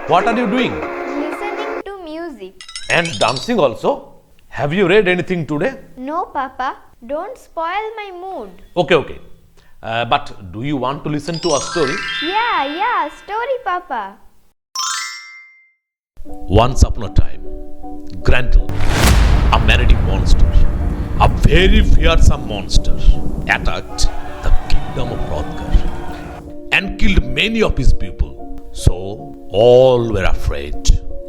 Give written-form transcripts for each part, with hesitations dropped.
What are you doing? Listening to music. And dancing also? Have you read anything today? No, Papa. Don't spoil my mood. Okay. But do you want to listen to a story? Yeah, story, Papa. Once upon a time, Grendel, a menacing monster, a very fearsome monster, attacked the kingdom of Hrothgar and killed many of his people. So all were afraid,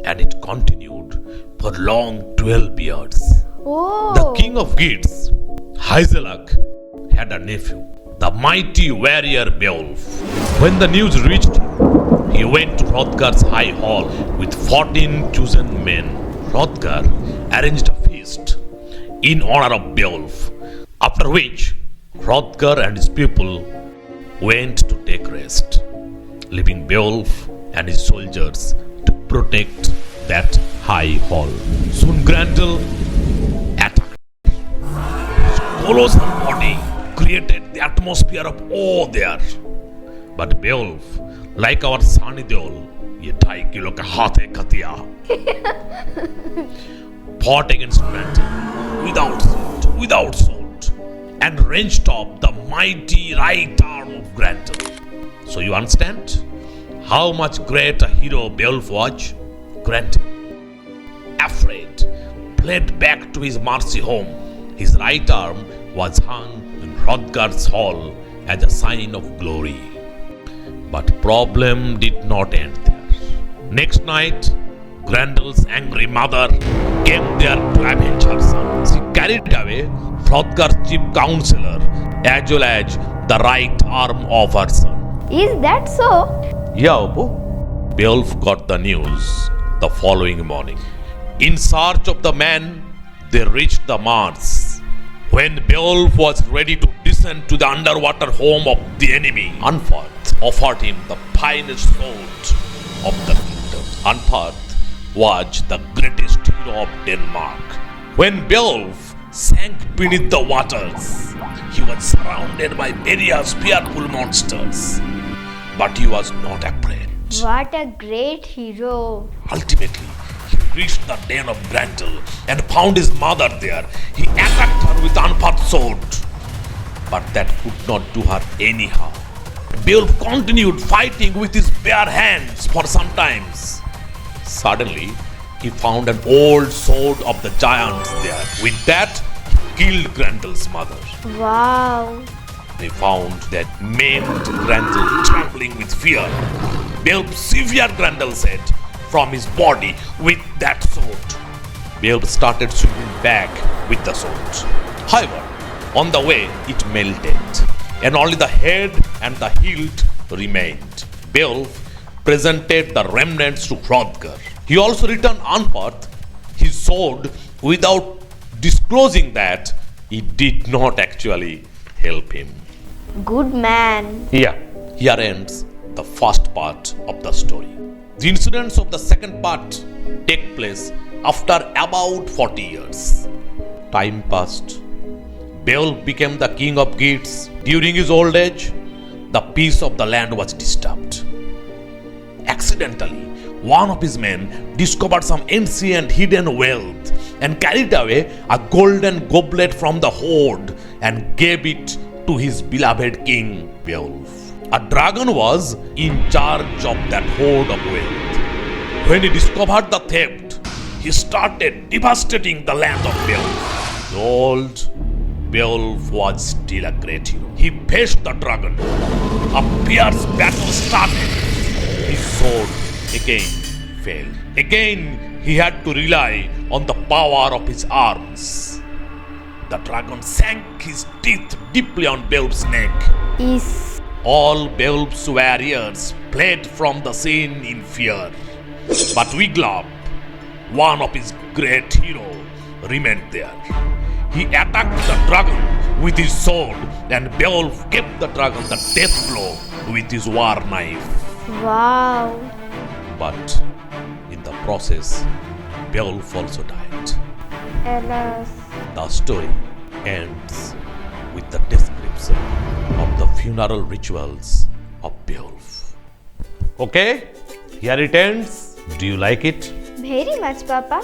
and it continued for long 12 years. Oh. The king of Geats, Hygelac, had a nephew, the mighty warrior Beowulf. When the news reached him, he went to Hrothgar's high hall with 14 chosen men. Hrothgar arranged a feast in honor of Beowulf, after which Hrothgar and his people went to take rest, leaving Beowulf and his soldiers to protect that high hall. Soon Grendel attacked. His colossal body created the atmosphere of awe there. But Beowulf, like our Sunny Deol, ye 2.5 kilo ka hath hai khatiya, fought against Grendel without sword, and wrenched off the mighty right arm of Grendel. So you understand how much great a hero Beowulf was? Grendel, afraid, fled back to his mercy home. His right arm was hung in Hrothgar's hall as a sign of glory. But problem did not end there. Next night, Grendel's angry mother came there to avenge her son. She carried away Hrothgar's chief counselor as well as the right arm of her son. Is that so? Yeah, Oppo. Beowulf got the news the following morning. In search of the man, they reached the Mars. When Beowulf was ready to descend to the underwater home of the enemy, Unferth offered him the finest sword of the kingdom. Unferth was the greatest hero of Denmark. When Beowulf sank beneath the waters, he was surrounded by various fearful monsters, but he was not afraid. What a great hero. Ultimately, he reached the den of Grendel and found his mother there. He attacked her with Unferth's sword, but that could not do her any harm. Beowulf continued fighting with his bare hands for some time. Suddenly, he found an old sword of the giants there. With that, he killed Grendel's mother. Wow. They found that maimed Grendel trembling with fear. Beowulf severed Grendel's head from his body with that sword. Beowulf started swimming back with the sword. However, on the way it melted, and only the head and the hilt remained. Beowulf presented the remnants to Hrothgar. He also returned Unferth his sword without disclosing that it did not actually help him. Good man. Here ends the first part of the story. The incidents of the second part take place after about 40 years. Time passed. Beowulf became the king of Geats. During his old age, the peace of the land was disturbed. Accidentally, one of his men discovered some ancient hidden wealth and carried away a golden goblet from the hoard and gave it to his beloved king Beowulf. A dragon was in charge of that hoard of wealth. When he discovered the theft, he started devastating the land of Beowulf. The old Beowulf was still a great hero. He faced the dragon. A fierce battle started. His sword again failed. Again, he had to rely on the power of his arms. The dragon sank his teeth deeply on Beowulf's neck. All Beowulf's warriors fled from the scene in fear. But Wiglaf, one of his great heroes, remained there. He attacked the dragon with his sword, and Beowulf gave the dragon the death blow with his war knife. Wow. But in the process, Beowulf also died. Alas. The story ends with the description of the funeral rituals of Beowulf. Okay, here it ends. Do you like it? Very much, Papa.